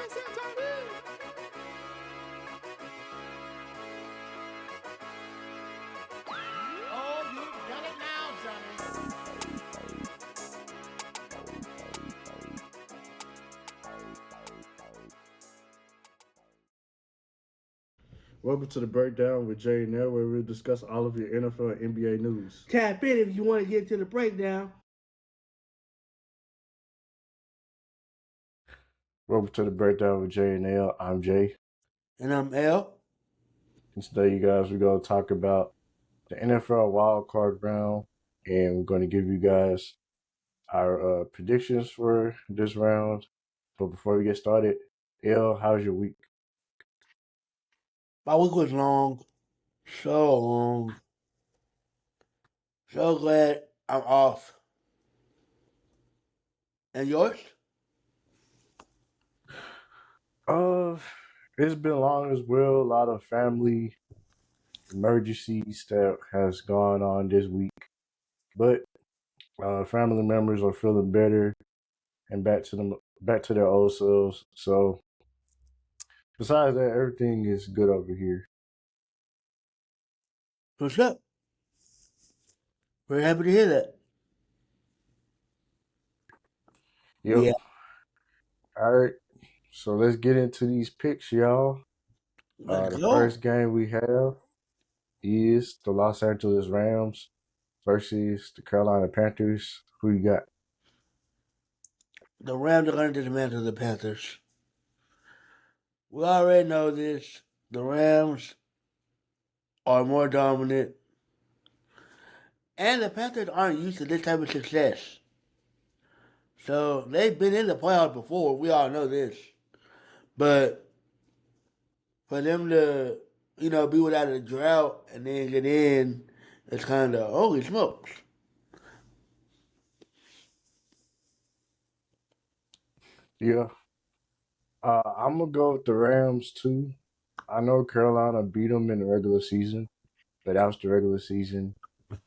Oh, you've done it now, Johnny. Welcome to the Breakdown with Jay and Nell, where we'll discuss all of your NFL and NBA news. Tap in if you want to get to the breakdown. Welcome to the Breakdown with Jay and Nell. I'm Jay. And I'm L. And today, you guys, we're going to talk about the NFL wildcard round, and we're going to give you guys our predictions for this round. But before we get started, L, how's your week? My week was long. So long. So glad I'm off. And yours? It's been long as well. A lot of family emergencies that has gone on this week. But family members are feeling better and back to their old selves. So besides that, everything is good over here. What's up? Very happy to hear that. Yep. Yeah. All right. So let's get into these picks, y'all. Let's The go. first game we have is the Los Angeles Rams versus the Carolina Panthers. Who you got? The Rams are going to dismantle the Panthers. We already know this. The Rams are more dominant. And the Panthers aren't used to this type of success. So they've been in the playoffs before. We all know this. But for them to, be without a drought and then get in, it's kind of, holy smokes. Yeah. I'm gonna go with the Rams too. I know Carolina beat them in the regular season, but that was the regular season.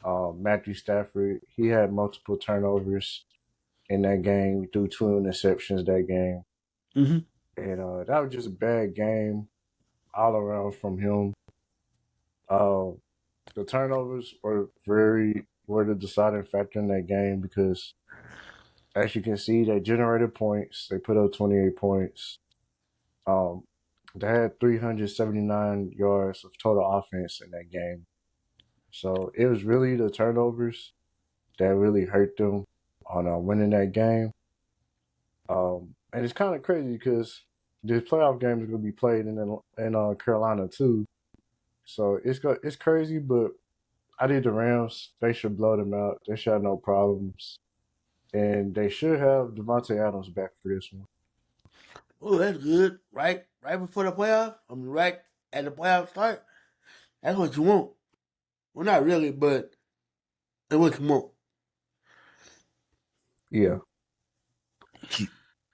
Matthew Stafford, he had multiple turnovers in that game. We threw 2 interceptions that game. Mm-hmm. And that was just a bad game all around from him. Uh, the turnovers were the deciding factor in that game because, as you can see, they generated points. They put up 28 points. Um, they had 379 yards of total offense in that game. So it was really the turnovers that really hurt them on winning that game. And it's kind of crazy because this playoff game is going to be played in Carolina too. So it's crazy, but I did the Rams. They should blow them out. They should have no problems, and they should have Devontae Adams back for this one. Oh, that's good. Right before the playoffs. I mean, right at the playoff start. That's what you want. Well, not really, but that's what you want. Yeah.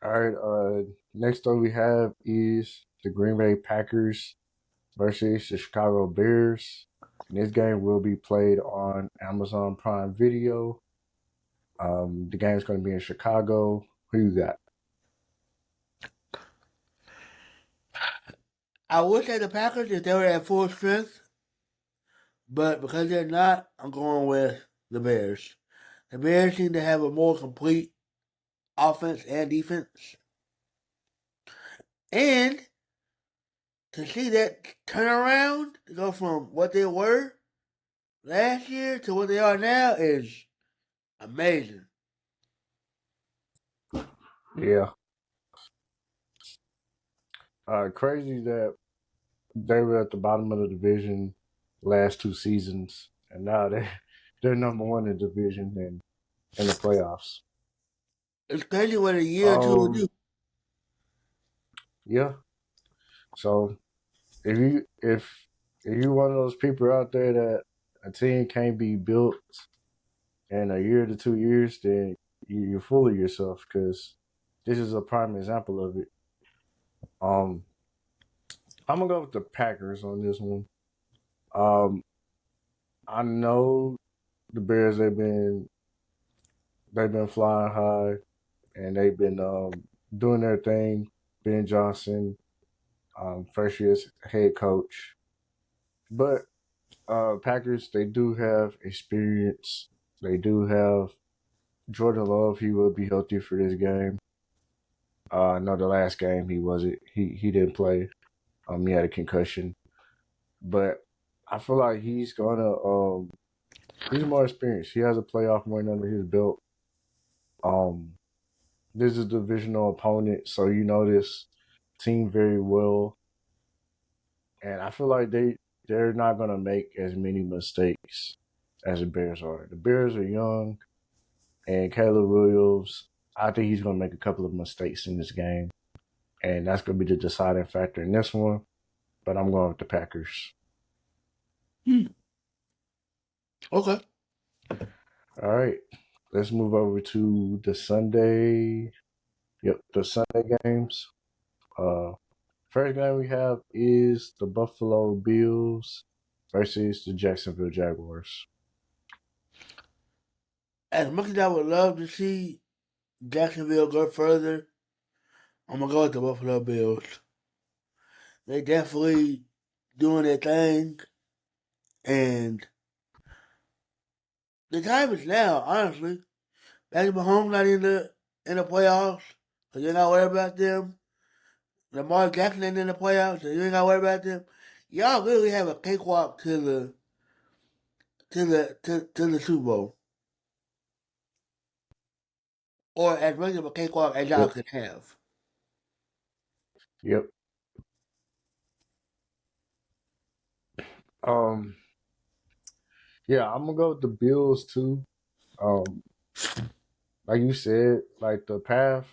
All right. Next up we have is the Green Bay Packers versus the Chicago Bears. And this game will be played on Amazon Prime Video. The game is going to be in Chicago. Who you got? I would say the Packers if they were at full strength, but because they're not, I'm going with the Bears. The Bears seem to have a more complete offense and defense. And to see that turnaround, to go from what they were last year to what they are now is amazing. Yeah. Crazy that they were at the bottom of the division last 2 seasons, and now they're number one in the division and in the playoffs. It's crazy what a year or two will do. Yeah. So if you're one of those people out there that a team can't be built in a year to 2 years, then you're fooling yourself because this is a prime example of it. Um, I'm gonna go with the Packers on this one. Um, I know the Bears they've been flying high and they've been doing their thing. Ben Johnson, first year's head coach. But Packers, they do have experience. They do have Jordan Love. He will be healthy for this game. No, the last game he wasn't. He didn't play. He had a concussion. But I feel like he's more experienced. He has a playoff win under his belt. Um, this is a divisional opponent, so you know this team very well, and I feel like they're not gonna make as many mistakes as the Bears are. The Bears are young, and Caleb Williams, I think he's gonna make a couple of mistakes in this game, and that's gonna be the deciding factor in this one. But I'm going with the Packers. Okay. All right, let's move over to the Sunday. Yep, the Sunday games. First game we have is the Buffalo Bills versus the Jacksonville Jaguars. As much as I would love to see Jacksonville go further, I'm gonna go with the Buffalo Bills. They definitely doing their thing, and the time is now. Honestly, Patrick Mahomes not in the playoffs, so you ain't gotta worry about them. Lamar Jackson ain't in the playoffs, so you ain't gotta worry about them. Y'all really have a cakewalk to the Super Bowl, or as much of a cakewalk as y'all Yep, could have. yep. Um, yeah, I'm gonna go with the Bills too. Um, like you said, like the path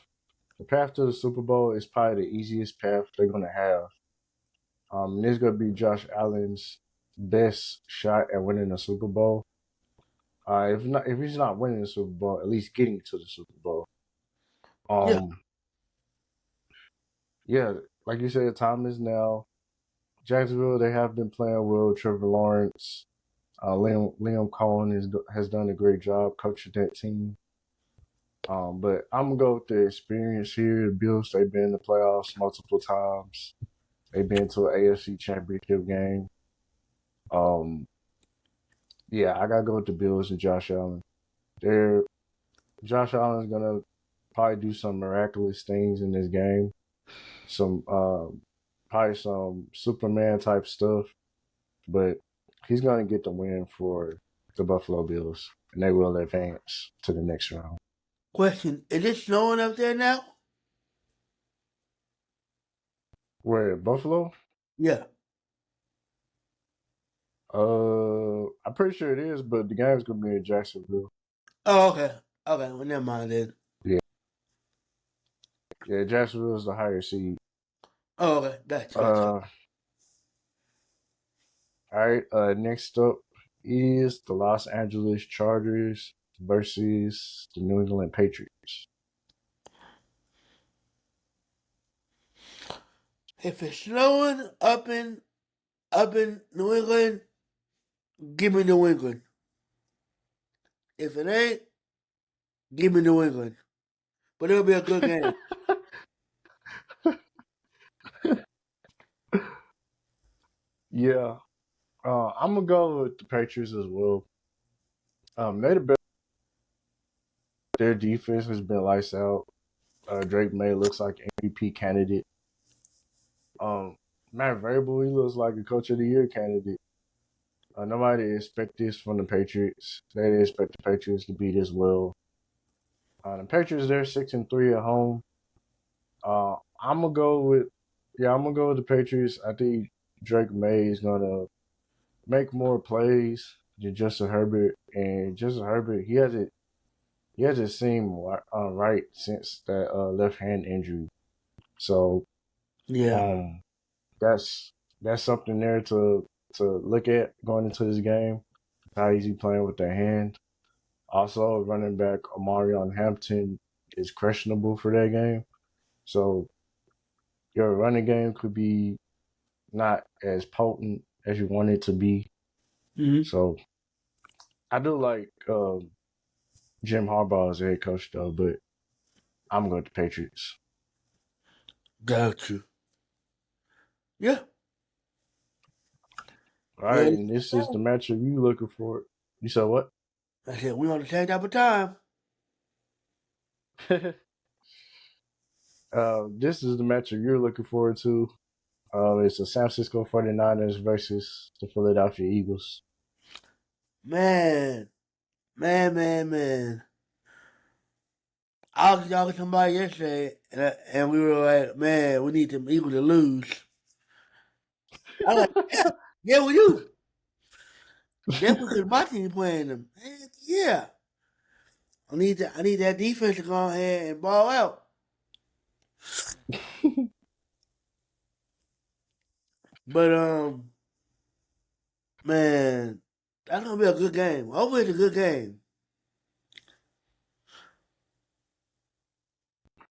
to the Super Bowl is probably the easiest path they're gonna have. And this is gonna be Josh Allen's best shot at winning the Super Bowl. If he's not winning the Super Bowl, at least getting to the Super Bowl. Yeah, Um, yeah, like you said, time is now. Jacksonville, they have been playing well. Trevor Lawrence, Liam Cohen has done a great job coaching that team. But I'm gonna go with the experience here. The Bills, they've been in the playoffs multiple times. They've been to an AFC Championship game. Um, yeah, I gotta go with the Bills and Josh Allen. They're Josh Allen's gonna probably do some miraculous things in this game. Some probably some Superman type stuff, but he's gonna get the win for the Buffalo Bills, and they will advance to the next round. question: is it snowing up there now? Where Buffalo? Yeah. I'm pretty sure it is, but the game's gonna be in Jacksonville. Oh, okay. Okay, well, never mind then. Yeah, yeah, Jacksonville is the higher seed. Oh, okay. Gotcha. All right. Next up is the Los Angeles Chargers versus the New England Patriots. If it's snowing up in New England, give me New England. If it ain't, give me New England. But it'll be a good game. Yeah, I'm gonna go with the Patriots as well. They're the best. Their defense has been lights out. Drake May looks like MVP candidate. Matt Vrabel, he looks like a Coach of the Year candidate. Nobody expect this from the Patriots. They didn't expect the Patriots to be this well. The Patriots, they're 6-3 at home. I'm gonna go with the Patriots. I think Drake May is gonna make more plays than Justin Herbert, and Justin Herbert he hasn't seemed right since that left hand injury. So Yeah. that's something there to look at going into this game. How he's playing with their hand. Also, running back Omarion Hampton is questionable for that game. So your running game could be not as potent as you want it to be. Mm-hmm. So I do like Jim Harbaugh as a head coach though, but I'm going to Patriots. Got you. Yeah. All right, Well, and this is the matchup you looking for. You said what? I said we on the same type of time. This is the matchup you're looking forward to. It's the San Francisco 49ers versus the Philadelphia Eagles. Man, man. I was talking to somebody yesterday, and we were like, man, we need the Eagles to lose. I was like, yeah, we do. That's because my team playing them. Heck yeah. I need that defense to go ahead and ball out. But man, that's gonna be a good game. Hopefully it's a good game.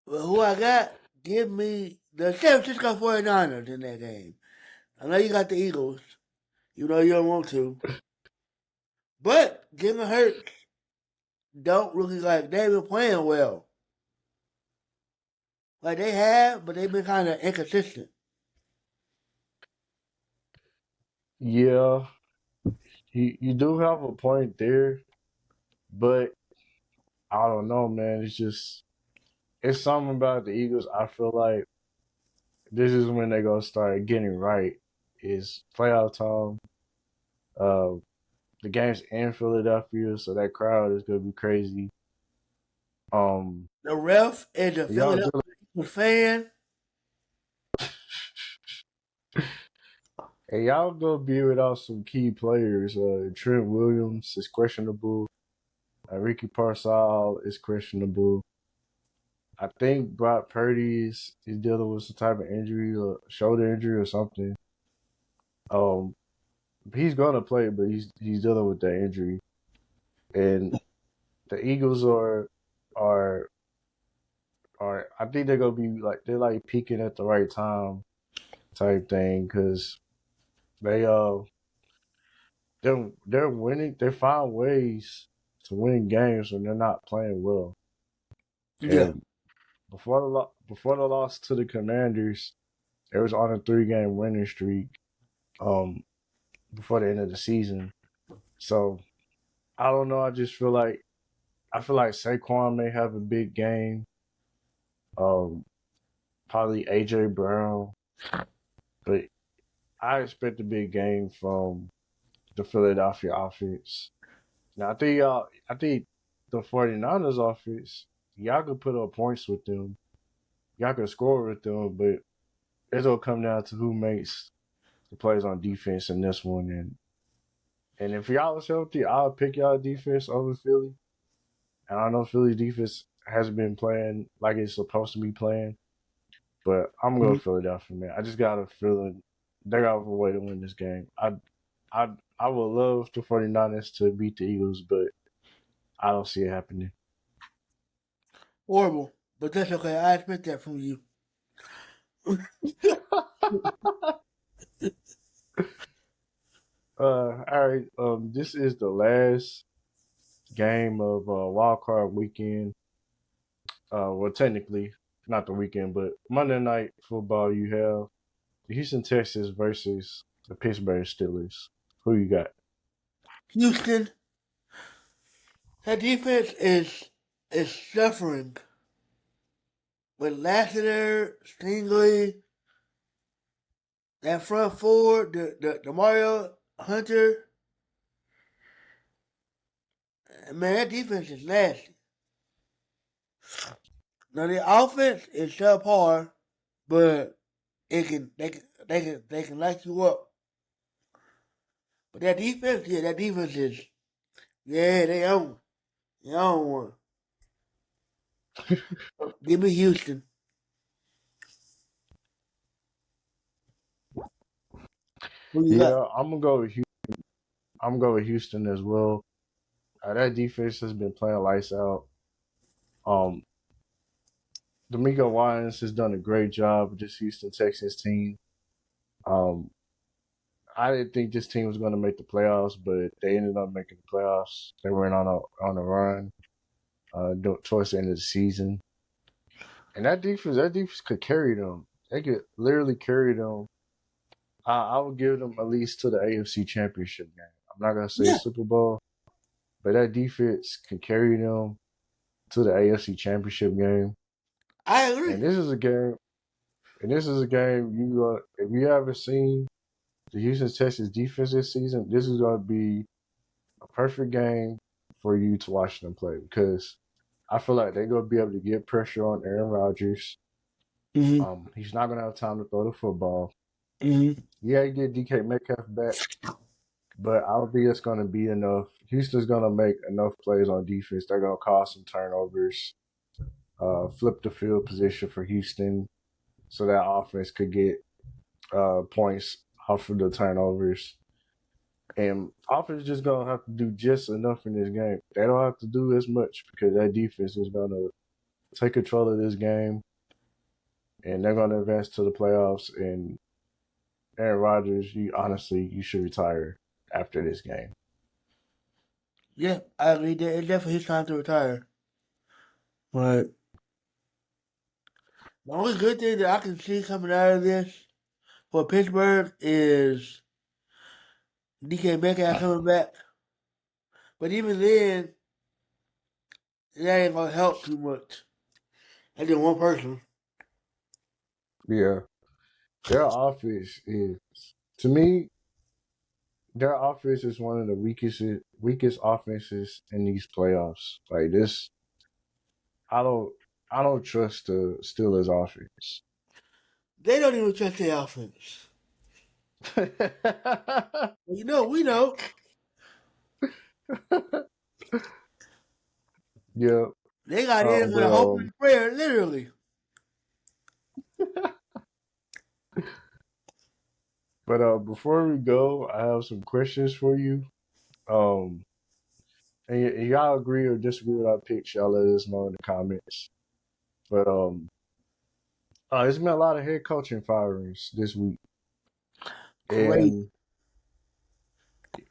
But who I got? Give me the San Francisco 49ers in that game. I know you got the Eagles. You know you don't want to. But Jalen Hurts don't really like they've been playing well. Like they have, but they've been kind of inconsistent. Yeah, you do have a point there, but I don't know, man. It's something about the Eagles. I feel like this is when they're gonna start getting right. Is playoff time. Uh, the game's in Philadelphia, so that crowd is gonna be crazy. Um, The ref is a y'all Philadelphia do Eagles fan. and y'all gonna be without some key players. Trent Williams is questionable. Ricky Parcell is questionable. I think Brock Purdy is dealing with some type of injury, or shoulder injury or something. Um, he's gonna play, but he's dealing with that injury. And the Eagles are are I think they're gonna be like they're like peaking at the right time type thing because they they're winning. They find ways to win games when they're not playing well. Yeah. And before the loss to the Commanders, they was on a 3-game winning streak. Um, before the end of the season. So I don't know. I feel like Saquon may have a big game. Um, probably AJ Brown, but I expect a big game from the Philadelphia offense. Now I think the 49ers offense, y'all could put up points with them. Y'all could score with them, but it's gonna come down to who makes the plays on defense in this one. And if y'all was healthy, I'll pick y'all defense over Philly. And I know Philly's defense hasn't been playing like it's supposed to be playing, but I'm going to Philadelphia, man. I just got a feeling they got a way to win this game. I I would love the 49ers to beat the Eagles, but I don't see it happening. Horrible. But that's okay. I expect that from you. All right. This is the last game of wild card weekend. Well, technically not the weekend, but Monday night football. You have the Houston Texans versus the Pittsburgh Steelers. Who you got? Houston, that defense is suffering. With Lassiter, Stingley, that front four, the Mario Hunter, man, that defense is nasty. Now the offense is subpar, but they can light you up. But that defense, yeah, that defense is they own one. Give me Houston. Who you got? Yeah, I'm gonna go with I'm gonna go with Houston as well. That defense has been playing lights out. Um, D'Amico Ryans has done a great job with this Houston Texans team. Um, I didn't think this team was going to make the playoffs, but they ended up making the playoffs. They went on a run towards the end of the season, and that defense could carry them. they could literally carry them. I would give them at least to the AFC Championship game. I'm not gonna say Yeah, Super Bowl, but that defense can carry them to the AFC Championship game. I And agree. this is a game. And this is a game if you haven't seen the Houston Texans defense this season, this is going to be a perfect game for you to watch them play because I feel like they're going to be able to get pressure on Aaron Rodgers. Mm-hmm. He's not going to have time to throw the football. Mm-hmm. Yeah, you get DK Metcalf back, but I don't think it's going to be enough. Houston's going to make enough plays on defense. They're going to cause some turnovers, flip the field position for Houston so that offense could get points off of the turnovers. And offense just gonna have to do just enough in this game. They don't have to do as much because that defense is gonna take control of this game, and they're gonna advance to the playoffs. And Aaron Rodgers, you should retire after this game. Yeah, I agree. It's definitely his time to retire. But the only good thing that I can see coming out of this for Pittsburgh is DK Metcalf coming back. But even then, that ain't gonna help too much. That's just one person. Yeah, their offense is, to me, their offense is one of the weakest offenses in these playoffs. Like this, I don't I don't trust the Steelers offense. They don't even trust their offense. You know, we know. Yeah, They got in with but a hope and prayer, literally. before we go, I have some questions for you. Um, and y'all agree or disagree with our picks? Y'all let us know in the comments. But there's been a lot of head coaching firings this week, Great. and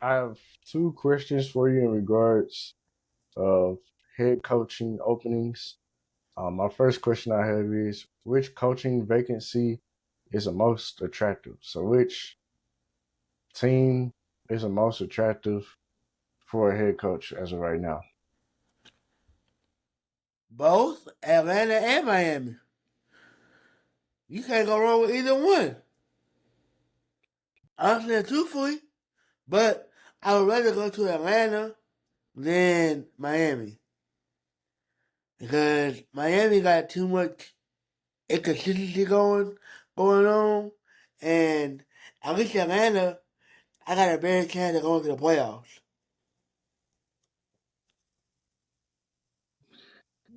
I have two questions for you in regards of head coaching openings. My first question I have is, which coaching vacancy is the most attractive? So which team is the most attractive for a head coach as of right now? Both Atlanta and Miami. You can't go wrong with either one. Honestly and truthfully. But I would rather go to Atlanta than Miami. Because Miami got too much inconsistency going on. And at least Atlanta, I got a better chance of going to the playoffs.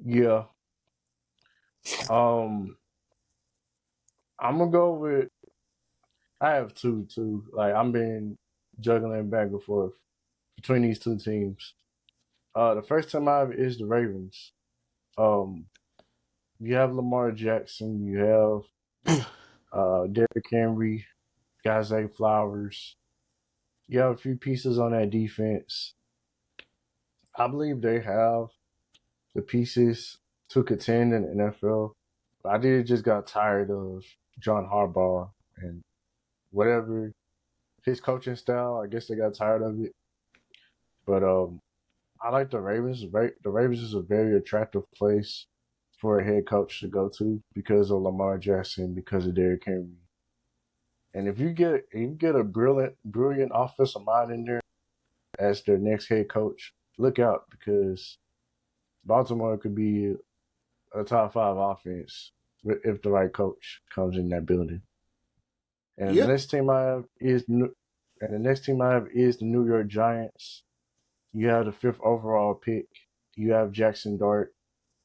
Yeah. Um, I'm gonna go with. I have two too. Like I'm been juggling back and forth between these two teams. The first time I have is the Ravens. Um, you have Lamar Jackson. You have Derrick Henry, Zay Flowers. You have a few pieces on that defense. I believe they have the pieces to contend in the NFL. I did just got tired of John Harbaugh and whatever his coaching style. I guess they got tired of it. But I like the Ravens. The Ravens is a very attractive place for a head coach to go to because of Lamar Jackson, because of Derrick Henry. And if you get a brilliant offensive mind in there as their next head coach, look out because Baltimore could be a top five offense if the right coach comes in that building. And the Yep. next team I have is the New York Giants. You have the fifth overall pick. You have Jackson Dart.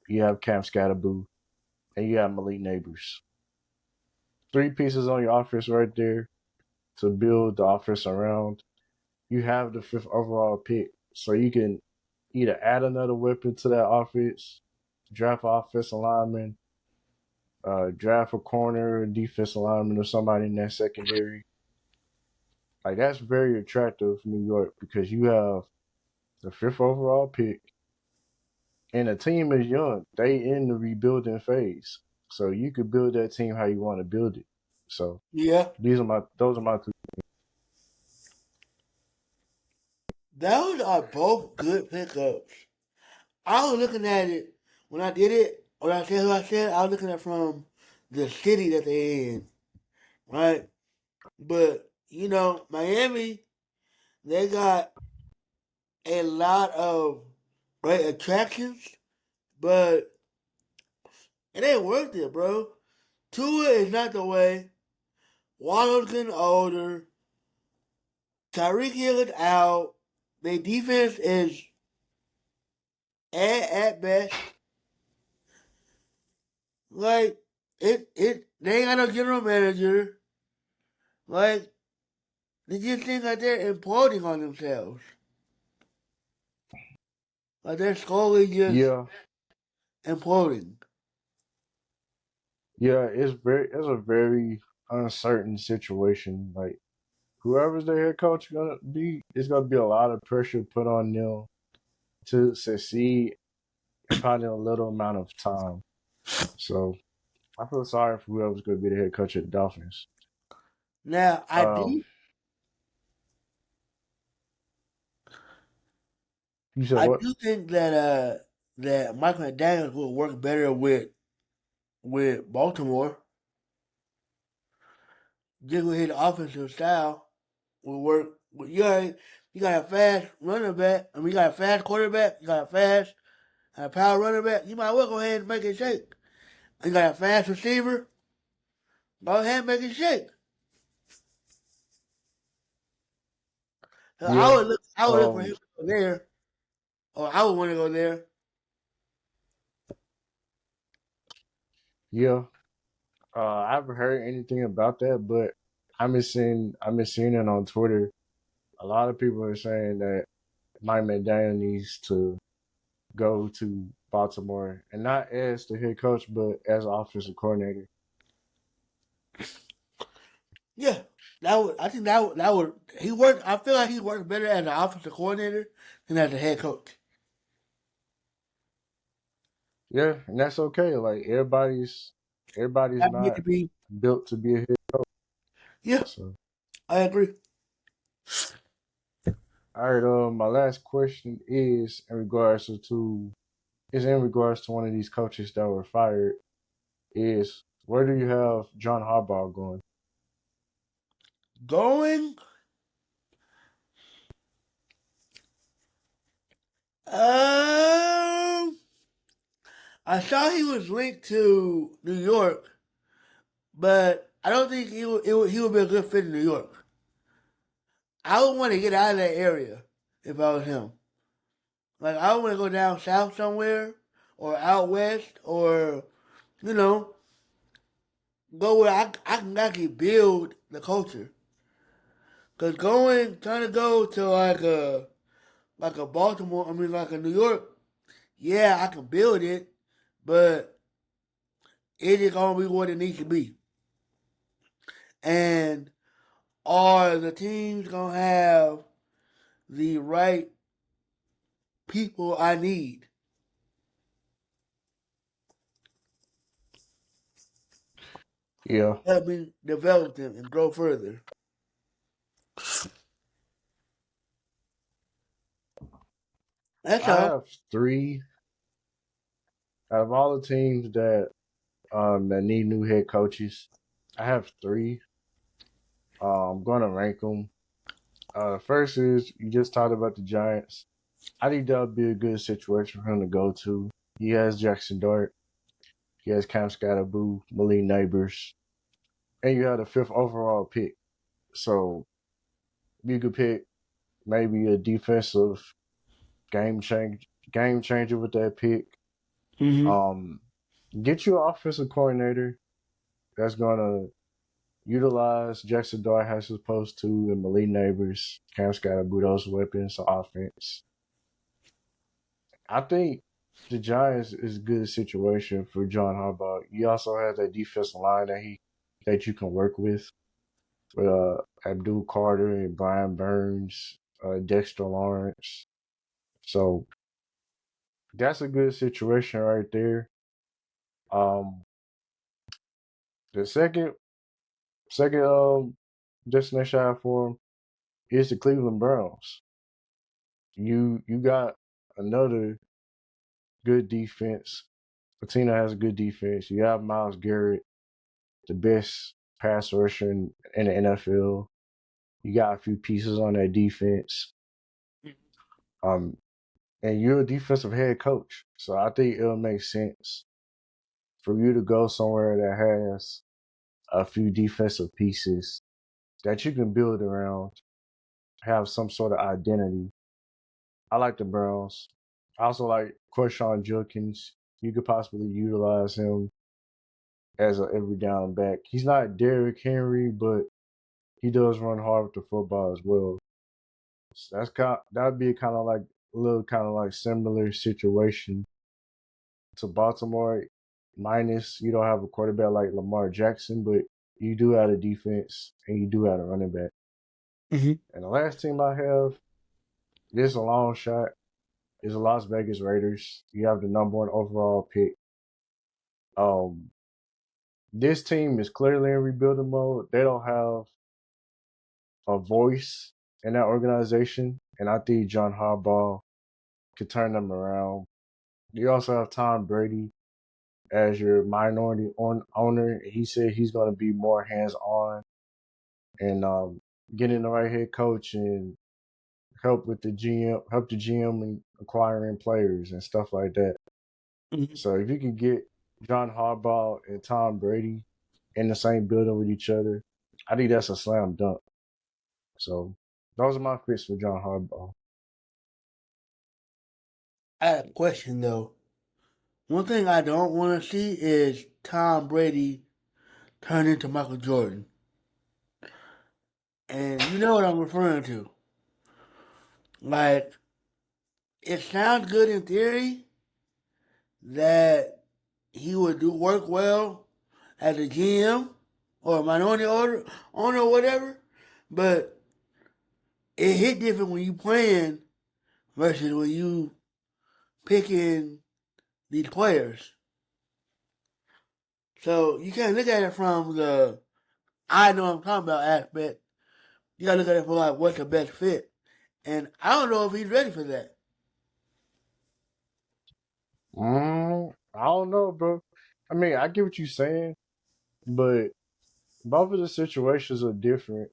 You have Cam Scatterboo, and you have Malik Neighbors. Three pieces on your offense right there to build the offense around. You have the fifth overall pick, so you can either add another weapon to that offense, draft an offensive lineman, draft a corner, defensive lineman, or somebody in that secondary. Like that's very attractive, New York, because you have the fifth overall pick, and the team is young. They in the rebuilding phase, So you could build that team how you want to build it. So Yeah, those are my two. those are both good pickups. I was looking at it when I did it. When I said who I said, I was looking at from the city that they're in, right? But you know, Miami, they got a lot of great attractions, but it ain't worth it, bro. Tua is not the way. Waddle's getting older. Tyreek Hill is out. Their defense is at best. Like they ain't got no general manager. Like they just think like they're imploding on themselves. Like they're slowly just Yeah, imploding. yeah, it's a very uncertain situation. Like whoever's the head coach gonna be, it's gonna be a lot of pressure put on them to succeed in probably a little amount of time. So I feel sorry for whoever's gonna be the head coach at the Dolphins. Now Um, you said I what? do think that Michael McDaniels will work better with Baltimore. Just with his offensive style will work. You got a fast running back. I mean, you got a fast quarterback. You got a power running back. You might well go ahead and make it shake. You got a fast receiver. Go ahead and make it shake. So Yeah. I would look for him Um, to go there, or I would want to go there. yeah. I haven't heard anything about that, but I've been seeing it on Twitter. A lot of people are saying that Mike McDaniel needs to go to Baltimore and not as the head coach, but as offensive coordinator. Yeah, that would. I think that would. He worked. I feel like he worked better as an offensive coordinator than as a head coach. Yeah, and that's okay. Like everybody's That need not to be. built to be a head. Yeah, So I agree. all right, my last question is in regards to one of these coaches that were fired. Is where do you have John Harbaugh going? Going. Um, I saw he was linked to New York, but I don't think he would be a good fit in New York. I would want to get out of that area if I was him. Like I would want to go down south somewhere, or out west, or you know, go where I can actually build the culture. Cause trying to go to like a Baltimore, I mean like a New York, yeah, I can build it, but it is gonna be what it needs to be. And are the teams gonna have the right people I need? Yeah, Help me develop them and grow further. That's I all. have three out of all the teams that need new head coaches. I have three. I'm going to rank them. First is you just talked about the Giants. I think that would be a good situation for him to go to. He has Jackson Dart. He has Cam Scatterboo, Malik Neighbors, and you have the fifth overall pick. So you could pick maybe a defensive game changer with that pick. Mm-hmm. Um, get you an offensive coordinator that's gonna utilize Jackson Dart as supposed to and Malik Neighbors, Cam Scatterboo, those weapons of offense. I think the Giants is a good situation for John Harbaugh. You also have that defensive line that you can work with Abdul Carter and Brian Burns, Dexter Lawrence. So that's a good situation right there. Um, The second destination I have for him is the Cleveland Browns. You got another good defense. Patina has a good defense. You have Myles Garrett, the best pass rusher in the NFL. You got a few pieces on that defense. Um, and you're a defensive head coach. So I think it'll make sense for you to go somewhere that has a few defensive pieces that you can build around, have some sort of identity. I like the Browns. I also like Quayshawn Judkins. You could possibly utilize him as an every down back. He's not Derrick Henry, but he does run hard with the football as well. So that'd be kind of like a little kind of like similar situation to Baltimore. Minus you don't have a quarterback like Lamar Jackson, but you do have a defense and you do have a running back. Mm-hmm. And the last team I have, this is a long shot, is the Las Vegas Raiders. You have the #1 overall pick. This team is clearly in rebuilding mode. They don't have a voice in that organization, and I think John Harbaugh could turn them around. You also have Tom Brady as your minority owner. He said he's going to be more hands-on and getting the right head coach and help the GM in acquiring players and stuff like that. Mm-hmm. So if you can get John Harbaugh and Tom Brady in the same building with each other, I think that's a slam dunk. So those are my fits for John Harbaugh. I have a question though. One thing I don't want to see is Tom Brady turn into Michael Jordan. And you know what I'm referring to. Like, it sounds good in theory that he would do work well as a GM or a minority owner or whatever, but it hit different when you playing versus when you picking these players. So you can't look at it from the I know what I'm talking about aspect. You gotta look at it for like what's the best fit. And I don't know if he's ready for that. I don't know, bro. I mean, I get what you're saying, but both of the situations are different.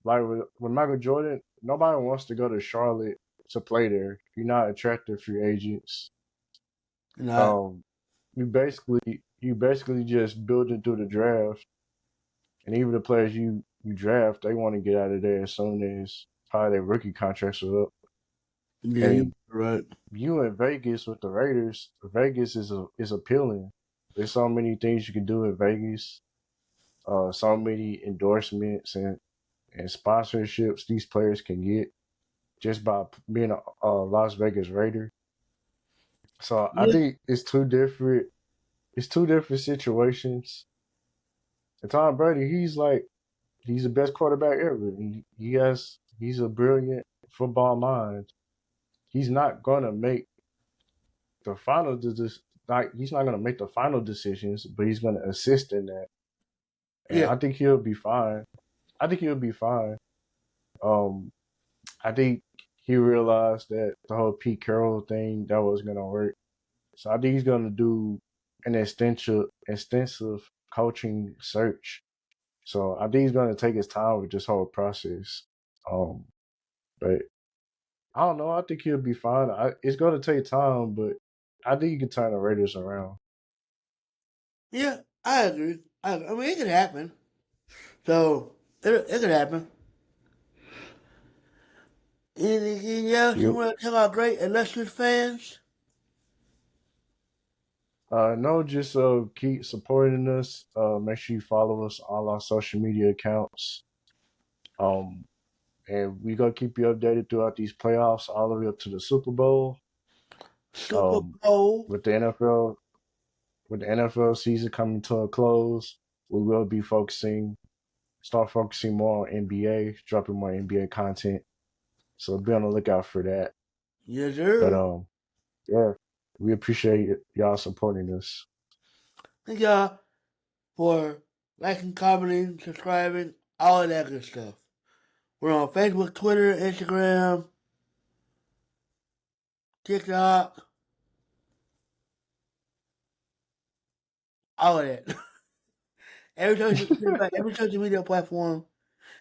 Like with Michael Jordan, nobody wants to go to Charlotte to play there. You're not attractive free agents. You know, Um, you basically just building through the draft, and even the players you draft, they want to get out of there as soon as probably their rookie contracts are up. yeah, you're And right. you in Vegas with the Raiders, Vegas is appealing. There's so many things you can do in Vegas. So many endorsements and sponsorships these players can get just by being a Las Vegas Raider. So I Yeah, think it's two different. It's two different situations. And Tom Brady, he's the best quarterback ever. He's a brilliant football mind. He's not gonna make the final he's not gonna make the final decisions, but he's gonna assist in that. And yeah, I think he'll be fine. I think he'll be fine. Um, I think he realized that the whole Pete Carroll thing that was gonna work. So I think he's gonna do an extensive coaching search. So I think he's gonna take his time with this whole process. Um, but I don't know. I think he'll be fine. It's gonna take time, but I think he can turn the Raiders around. yeah. I agree. I mean, it could happen. So it could happen. Anything else you Yep. want to tell our great illustrious fans? No, just keep supporting us. Make sure you follow us on all our social media accounts. Um, and we gonna keep you updated throughout these playoffs, all the way up to the Super Bowl. Super Um, Bowl. with the NFL season coming to a close, we will be start focusing more on NBA, dropping more NBA content. So be on the lookout for that. Yes, But sir. yeah, we appreciate y'all supporting us. Thank y'all for liking, commenting, subscribing, all of that good stuff. We're on Facebook, Twitter, Instagram, TikTok, all of that. every social media platform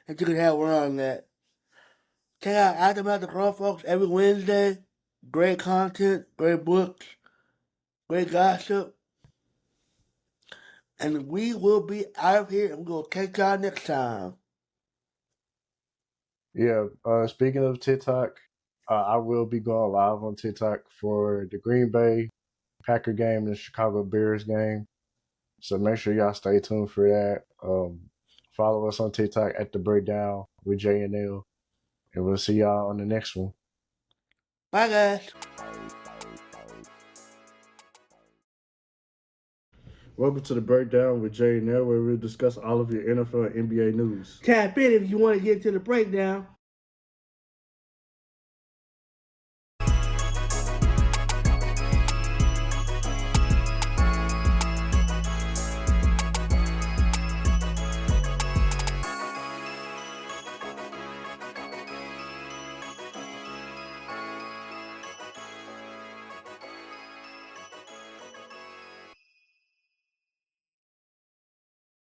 that you can have, we're on that. Check out Aftermath the Grown Folks every Wednesday. Great content, great books, great gossip. And we will be out of here, and we'll catch y'all next time. Yeah. Speaking of TikTok, I will be going live on TikTok for the Green Bay Packer game and the Chicago Bears game. So make sure y'all stay tuned for that. Follow us on TikTok at The Breakdown with J and L. And we'll see y'all on the next one. Bye, guys. Welcome to The Breakdown with J and L, where we'll discuss all of your NFL and NBA news. Tap in if you want to get to the breakdown.